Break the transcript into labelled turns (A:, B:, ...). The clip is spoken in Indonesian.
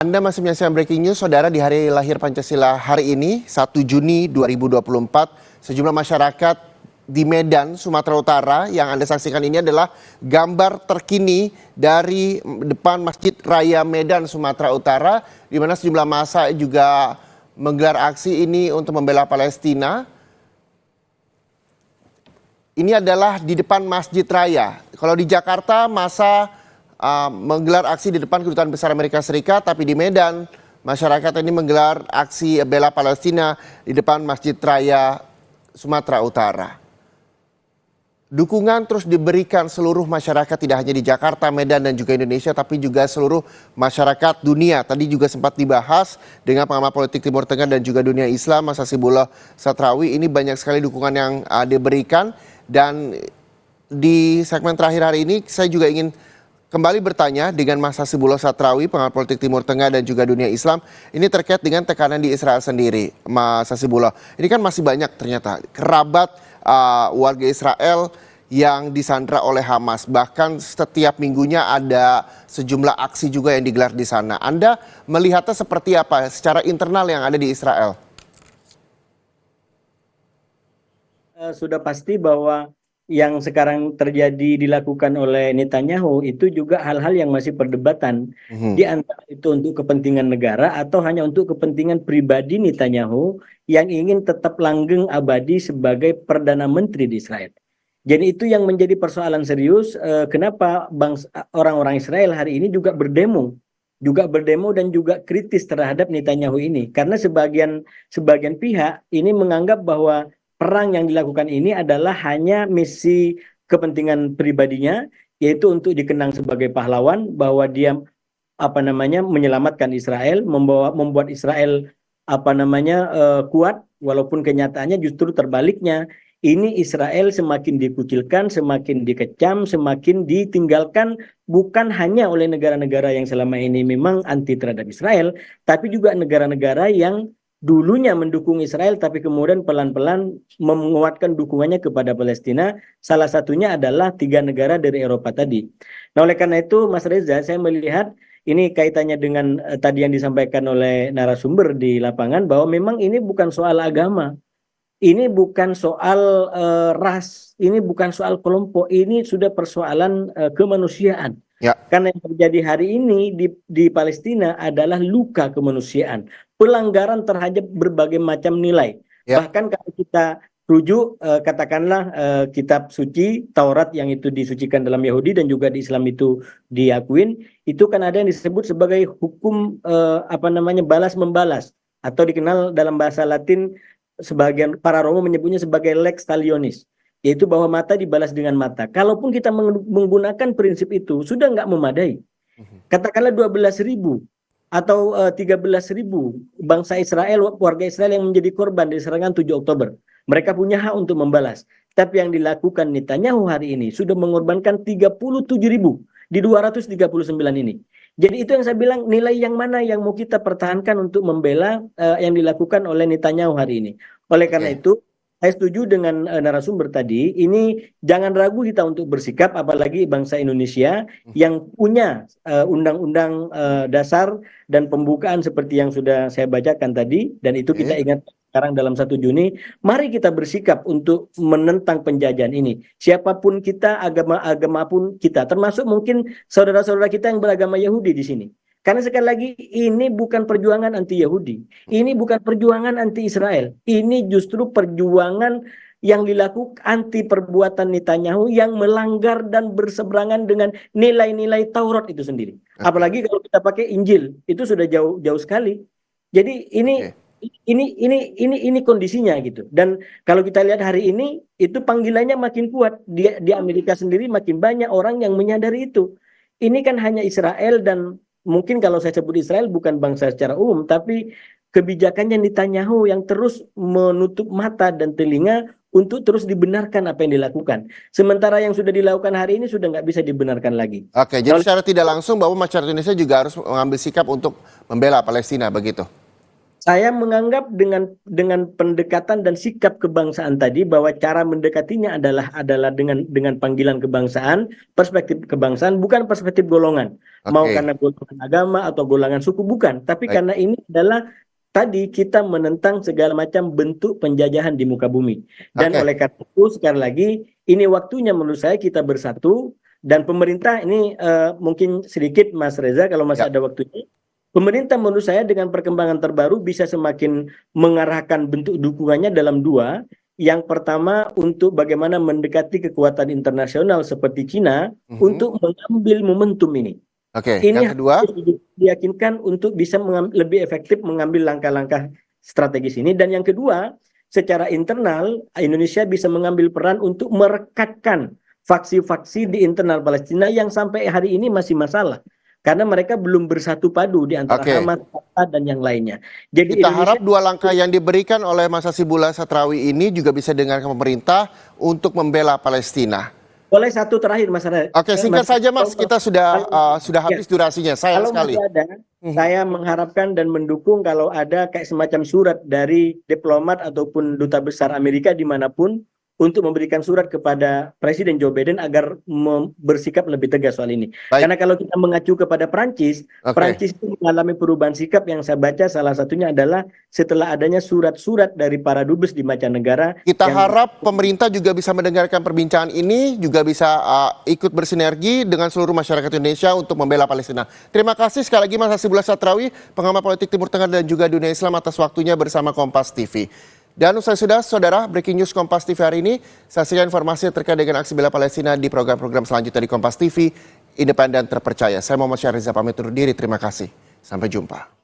A: Anda masih menyaksikan Breaking News, Saudara. Di hari lahir Pancasila hari ini, 1 Juni 2024, sejumlah masyarakat di Medan, Sumatera Utara yang Anda saksikan ini adalah gambar terkini dari depan Masjid Raya Medan, Sumatera Utara, di mana sejumlah massa juga menggelar aksi ini untuk membela Palestina. Ini adalah di depan Masjid Raya. Kalau di Jakarta, massa menggelar aksi di depan Kedutaan Besar Amerika Serikat, tapi di Medan masyarakat ini menggelar aksi bela Palestina di depan Masjid Raya Sumatera Utara. Dukungan terus diberikan seluruh masyarakat, tidak hanya di Jakarta, Medan, dan juga Indonesia, tapi juga seluruh masyarakat dunia. Tadi juga sempat dibahas dengan pengamat politik Timur Tengah dan juga dunia Islam, Mas Hasibullah Satrawi. Ini banyak sekali dukungan yang diberikan, dan di segmen terakhir hari ini saya juga ingin kembali bertanya dengan Mas Hasibullah Satrawi, pengamat politik Timur Tengah dan juga dunia Islam. Ini terkait dengan tekanan di Israel sendiri, Mas Hasibullah. Ini kan masih banyak ternyata kerabat warga Israel yang disandra oleh Hamas. Bahkan setiap minggunya ada sejumlah aksi juga yang digelar di sana. Anda melihatnya seperti apa secara internal yang ada di Israel?
B: Sudah pasti bahwa yang sekarang terjadi dilakukan oleh Netanyahu itu juga hal-hal yang masih perdebatan. Di antara itu untuk kepentingan negara atau hanya untuk kepentingan pribadi Netanyahu yang ingin tetap langgeng abadi sebagai Perdana Menteri di Israel. Jadi itu yang menjadi persoalan serius. Kenapa orang-orang Israel hari ini juga berdemo dan juga kritis terhadap Netanyahu ini. Karena sebagian pihak ini menganggap bahwa perang yang dilakukan ini adalah hanya misi kepentingan pribadinya, yaitu untuk dikenang sebagai pahlawan, bahwa dia menyelamatkan Israel, membuat Israel kuat, walaupun kenyataannya justru terbaliknya. Ini Israel semakin dikucilkan, semakin dikecam, semakin ditinggalkan, bukan hanya oleh negara-negara yang selama ini memang anti terhadap Israel, tapi juga negara-negara yang dulunya mendukung Israel tapi kemudian pelan-pelan menguatkan dukungannya kepada Palestina. Salah satunya adalah 3 negara dari Eropa tadi. Nah, oleh karena itu Mas Reza, saya melihat ini kaitannya dengan tadi yang disampaikan oleh narasumber di lapangan, bahwa memang ini bukan soal agama, ini bukan soal ras, ini bukan soal kelompok, ini sudah persoalan kemanusiaan.
A: Ya.
B: Karena yang terjadi hari ini di Palestina adalah luka kemanusiaan, pelanggaran terhadap berbagai macam nilai.
A: Ya.
B: Bahkan kalau kita rujuk katakanlah kitab suci Taurat yang itu disucikan dalam Yahudi dan juga di Islam itu diakuin, itu kan ada yang disebut sebagai hukum balas membalas, atau dikenal dalam bahasa Latin, sebagian para Romo menyebutnya sebagai lex talionis, yaitu bahwa mata dibalas dengan mata. Kalaupun kita menggunakan prinsip itu sudah nggak memadai. Katakanlah 12.000 atau 13.000 bangsa Israel, warga Israel yang menjadi korban dari serangan 7 Oktober. Mereka punya hak untuk membalas. Tapi yang dilakukan Netanyahu hari ini sudah mengorbankan 37.000 di 239 ini. Jadi itu yang saya bilang, nilai yang mana yang mau kita pertahankan untuk membela yang dilakukan oleh Netanyahu hari ini. Oleh karena itu, saya setuju dengan narasumber tadi, ini jangan ragu kita untuk bersikap, apalagi bangsa Indonesia yang punya undang-undang dasar dan pembukaan seperti yang sudah saya bacakan tadi, dan itu kita ingat sekarang dalam 1 Juni, mari kita bersikap untuk menentang penjajahan ini. Siapapun kita, agama pun kita, termasuk mungkin saudara-saudara kita yang beragama Yahudi di sini. Karena sekali lagi ini bukan perjuangan anti Yahudi, ini bukan perjuangan anti Israel, ini justru perjuangan yang dilakukan anti perbuatan Netanyahu yang melanggar dan berseberangan dengan nilai-nilai Taurat itu sendiri. Apalagi kalau kita pakai Injil, itu sudah jauh sekali. Jadi ini kondisinya gitu. Dan kalau kita lihat hari ini itu panggilannya makin kuat. Di Amerika sendiri makin banyak orang yang menyadari itu. Ini kan hanya Israel, dan mungkin kalau saya sebut Israel bukan bangsa secara umum, tapi kebijakannya Netanyahu yang terus menutup mata dan telinga untuk terus dibenarkan apa yang dilakukan. Sementara yang sudah dilakukan hari ini sudah nggak bisa dibenarkan lagi.
A: Oke, jadi secara tidak langsung bahwa masyarakat Indonesia juga harus mengambil sikap untuk membela Palestina, begitu?
B: Saya menganggap dengan pendekatan dan sikap kebangsaan tadi bahwa cara mendekatinya adalah dengan panggilan kebangsaan, perspektif kebangsaan, bukan perspektif golongan. Mau
A: Oke,
B: karena golongan agama atau golongan suku, bukan, tapi
A: baik.
B: karena ini adalah tadi kita menentang segala macam bentuk penjajahan di muka bumi. Dan
A: Oke,
B: oleh karena itu sekali lagi ini waktunya menurut saya kita bersatu, dan pemerintah ini mungkin sedikit Mas Reza kalau
A: ya.
B: masih ada waktunya. Pemerintah menurut saya dengan perkembangan terbaru bisa semakin mengarahkan bentuk dukungannya dalam dua. Yang pertama untuk bagaimana mendekati kekuatan internasional seperti Cina
A: Mhm.
B: untuk mengambil momentum ini.
A: Oke, yang
B: Ini
A: kedua,
B: harus diyakinkan untuk bisa lebih efektif mengambil langkah-langkah strategis ini. Dan yang kedua, secara internal Indonesia bisa mengambil peran untuk merekatkan faksi-faksi di internal Palestina yang sampai hari ini masih masalah. Karena mereka belum bersatu padu di antara
A: oke.
B: Hamas, Fatah, dan yang lainnya. Jadi
A: Kita
B: Indonesia
A: harap dua langkah yang diberikan oleh Mas Hasibullah Satrawi ini juga bisa dengarkan pemerintah untuk membela Palestina.
B: boleh satu terakhir Mas,
A: Oke, singkat saja Mas, kita sudah
B: kalau,
A: sudah
B: ya,
A: habis durasinya. Sayang
B: kalau masih
A: sekali.
B: ada,
A: Mhm.
B: saya mengharapkan dan mendukung kalau ada kayak semacam surat dari diplomat ataupun duta besar Amerika dimanapun untuk memberikan surat kepada Presiden Joe Biden agar bersikap lebih tegas soal ini.
A: Baik,
B: Karena kalau kita mengacu kepada Prancis,
A: oke.
B: Prancis itu mengalami perubahan sikap yang saya baca salah satunya adalah setelah adanya surat-surat dari para dubes di mancanegara
A: Kita
B: yang
A: harap pemerintah juga bisa mendengarkan perbincangan ini, juga bisa ikut bersinergi dengan seluruh masyarakat Indonesia untuk membela Palestina. Terima kasih sekali lagi Mas Hasibullah Satrawi, pengamat politik Timur Tengah dan juga dunia Islam atas waktunya bersama Kompas TV. Dan usai sudah, saudara, breaking news Kompas TV hari ini, saksikan informasi terkait dengan aksi bela Palestina di program-program selanjutnya di Kompas TV, independen terpercaya. Saya Muhammad Syahriza pamit undur diri, terima kasih. Sampai jumpa.